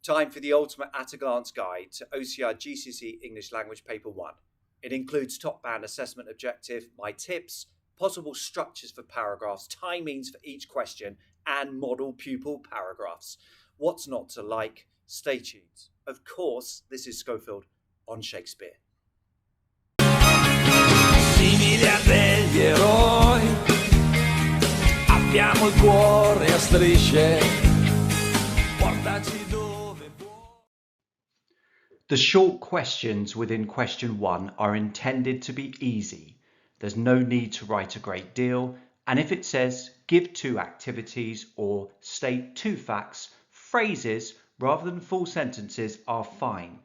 Time for the ultimate at-a-glance guide to OCR GCSE English Language Paper 1. It includes top-band assessment objective, my tips, possible structures for paragraphs, timings for each question, and model pupil paragraphs. What's not to like? Stay tuned. Of course, this is Schofield on Shakespeare. Simili a degli eroi, abbiamo il cuore a strisce, portaci dove vuoi. The short questions within question 1 are intended to be easy. There's no need to write a great deal, and if it says give 2 activities or state 2 facts, phrases rather than full sentences are fine.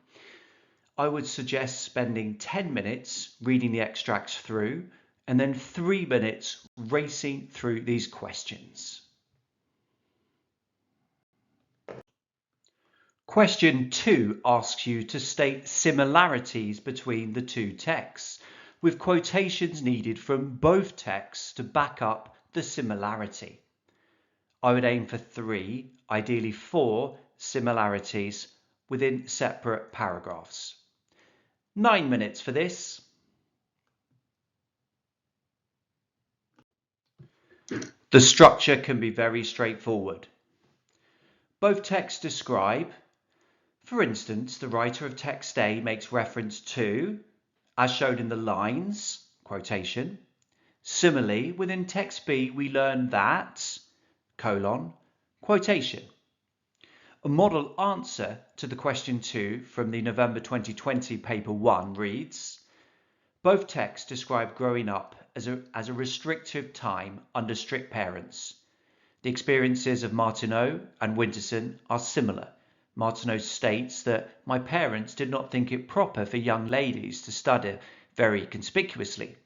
I would suggest spending 10 minutes reading the extracts through and then 3 minutes racing through these questions. Question 2 asks you to state similarities between the 2 texts, with quotations needed from both texts to back up the similarity. I would aim for 3, ideally 4, similarities within separate paragraphs. 9 minutes for this. The structure can be very straightforward. Both texts describe, for instance, the writer of text A makes reference to, as shown in the lines, quotation. Similarly, within text B, we learn that, colon, quotation. A model answer to the question 2 from the November 2020 paper 1 reads, both texts describe growing up as a restrictive time under strict parents. The experiences of Martineau and Winterson are similar. Martineau states that my parents did not think it proper for young ladies to study very conspicuously,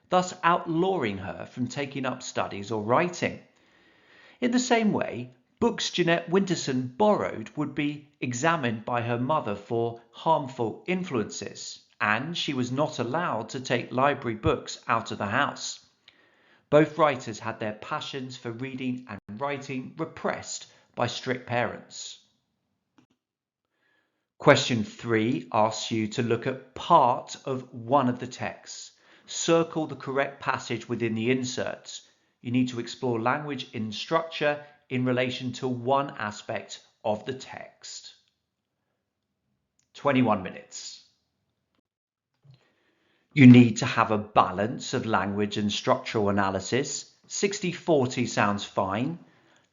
thus outlawing her from taking up studies or writing. In the same way, books Jeanette Winterson borrowed would be examined by her mother for harmful influences, and she was not allowed to take library books out of the house. Both writers had their passions for reading and writing repressed by strict parents. Question 3 asks you to look at part of one of the texts. Circle the correct passage within the inserts. You need to explore language in structure in relation to one aspect of the text. 21 minutes. You need to have a balance of language and structural analysis. 60-40 sounds fine.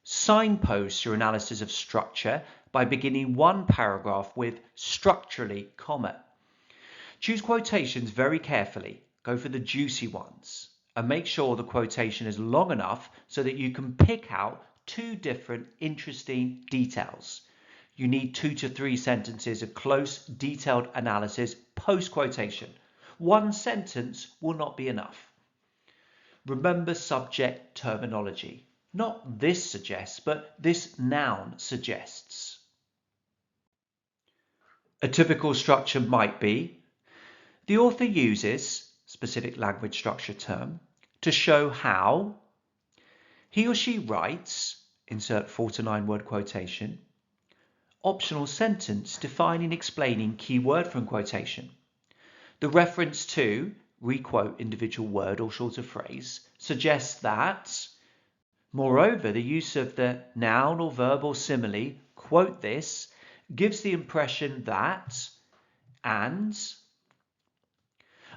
Signpost your analysis of structure by beginning one paragraph with structurally, comma. Choose quotations very carefully. Go for the juicy ones and make sure the quotation is long enough so that you can pick out 2 different interesting details. You need 2 to 3 sentences of close, detailed analysis post-quotation. 1 sentence will not be enough. Remember subject terminology. Not this suggests, but this noun suggests. A typical structure might be, the author uses, specific language structure term, to show how, he or she writes, insert 4 to 9 word quotation, optional sentence defining, explaining key word from quotation. The reference to, requote individual word or shorter phrase, suggests that, moreover, the use of the noun or verb or simile, quote this, gives the impression that, and.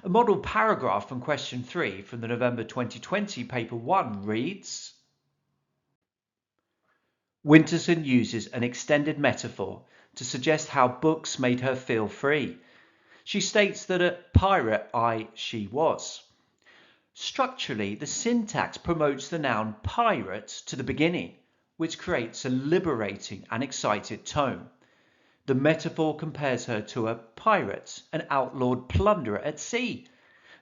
A model paragraph from question 3 from the November 2020 paper 1 reads, Winterson uses an extended metaphor to suggest how books made her feel free. She states that a pirate she was. Structurally, the syntax promotes the noun pirate to the beginning, which creates a liberating and excited tone. The metaphor compares her to a pirate, an outlawed plunderer at sea.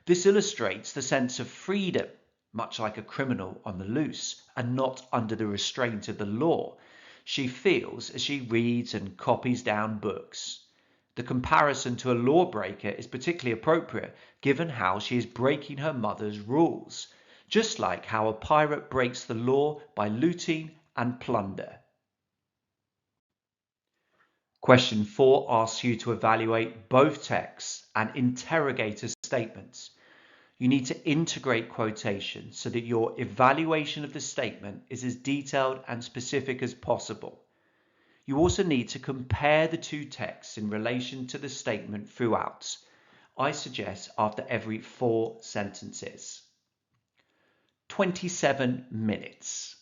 This illustrates the sense of freedom, much like a criminal on the loose and not under the restraint of the law, she feels as she reads and copies down books. The comparison to a lawbreaker is particularly appropriate given how she is breaking her mother's rules, just like how a pirate breaks the law by looting and plunder. Question 4 asks you to evaluate both texts and interrogator statements. You need to integrate quotations so that your evaluation of the statement is as detailed and specific as possible. You also need to compare the two texts in relation to the statement throughout. I suggest after every 4 sentences. 27 minutes.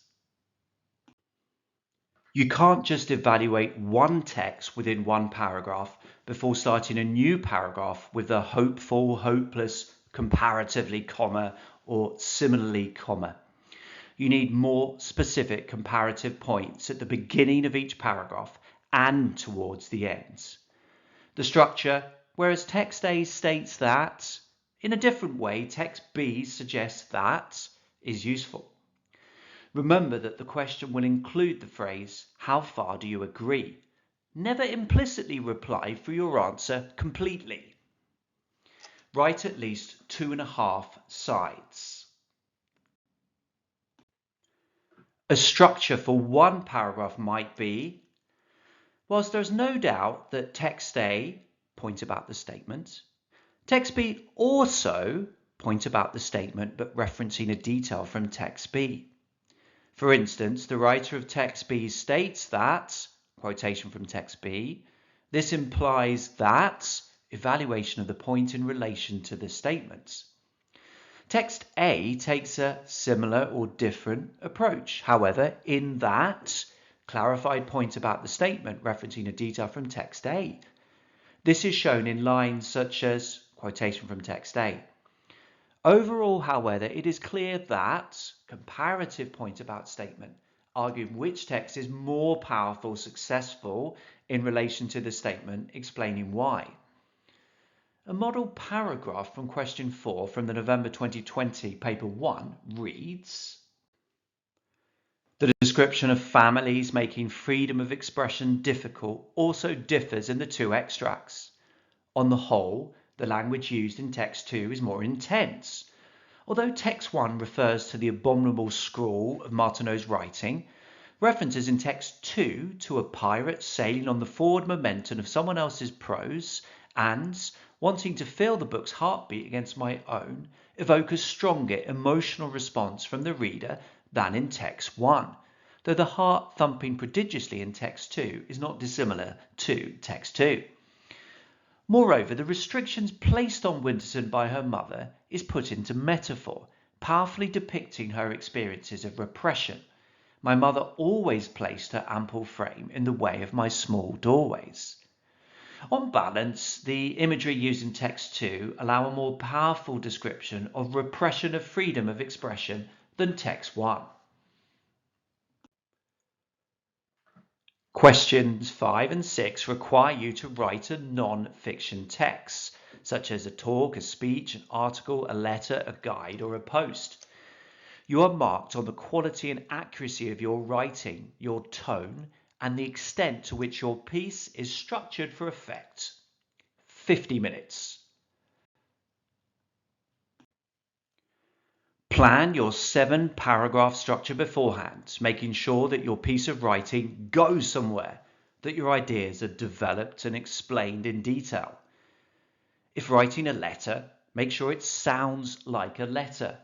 You can't just evaluate one text within one paragraph before starting a new paragraph with the hopeful, hopeless, comparatively, comma, or similarly, comma. You need more specific comparative points at the beginning of each paragraph and towards the ends. The structure, whereas text A states that, in a different way, text B suggests that, is useful. Remember that the question will include the phrase, how far do you agree? Never implicitly reply for your answer completely. Write at least 2.5 sides. A structure for one paragraph might be, whilst there's no doubt that text A, point about the statement, text B also, point about the statement but referencing a detail from text B. For instance, the writer of text B states that, quotation from text B, this implies that, evaluation of the point in relation to the statement. Text A takes a similar or different approach. However, in that, clarified point about the statement referencing a detail from text A. This is shown in lines such as, quotation from text A. Overall, however, it is clear that, comparative point about statement, arguing which text is more powerful, successful in relation to the statement, explaining why. A model paragraph from question 4 from the November 2020 paper 1 reads, the description of families making freedom of expression difficult also differs in the 2 extracts. On the whole, the language used in text 2 is more intense. Although text 1 refers to the abominable scrawl of Martineau's writing, references in text 2 to a pirate sailing on the forward momentum of someone else's prose and wanting to feel the book's heartbeat against my own evoke a stronger emotional response from the reader than in text 1, though the heart thumping prodigiously in text 2 is not dissimilar to text 2. Moreover, the restrictions placed on Winterson by her mother is put into metaphor, powerfully depicting her experiences of repression. My mother always placed her ample frame in the way of my small doorways. On balance, the imagery used in text 2 allow a more powerful description of repression of freedom of expression than text 1. Questions 5 and 6 require you to write a non-fiction text, such as a talk, a speech, an article, a letter, a guide, or a post. You are marked on the quality and accuracy of your writing, your tone, and the extent to which your piece is structured for effect. 50 minutes. Plan your 7-paragraph structure beforehand, making sure that your piece of writing goes somewhere, that your ideas are developed and explained in detail. If writing a letter, make sure it sounds like a letter.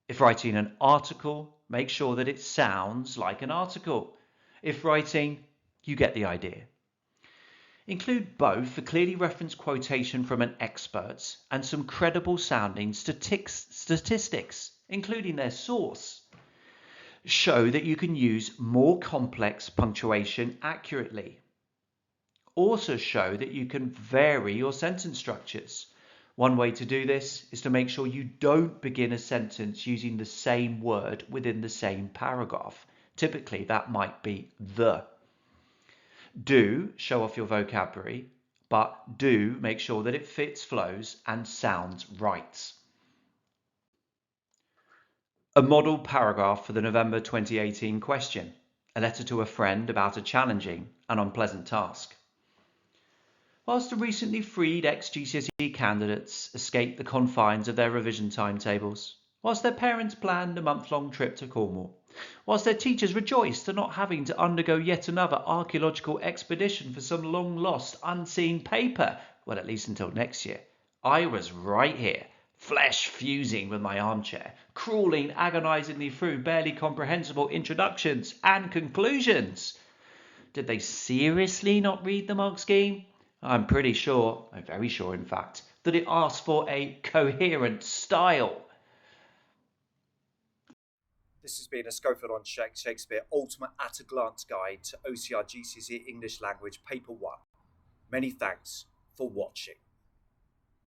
If writing an article, make sure that it sounds like an article. If writing, you get the idea. Include both a clearly referenced quotation from an expert and some credible sounding statistics, including their source. Show that you can use more complex punctuation accurately. Also show that you can vary your sentence structures. One way to do this is to make sure you don't begin a sentence using the same word within the same paragraph. Typically, that might be the. Do show off your vocabulary, but do make sure that it fits, flows, and sounds right. A model paragraph for the November 2018 question, a letter to a friend about a challenging and unpleasant task. Whilst the recently freed ex-GCSE candidates escaped the confines of their revision timetables, whilst their parents planned a month-long trip to Cornwall, whilst their teachers rejoiced at not having to undergo yet another archaeological expedition for some long-lost, unseen paper, well, at least until next year. I was right here, flesh fusing with my armchair, crawling agonisingly through barely comprehensible introductions and conclusions. Did they seriously not read the mark scheme? I'm pretty sure, I'm very sure in fact, that it asks for a coherent style. This has been a Schofield on Shakespeare Ultimate At-a-Glance Guide to OCR GCSE English Language Paper 1. Many thanks for watching.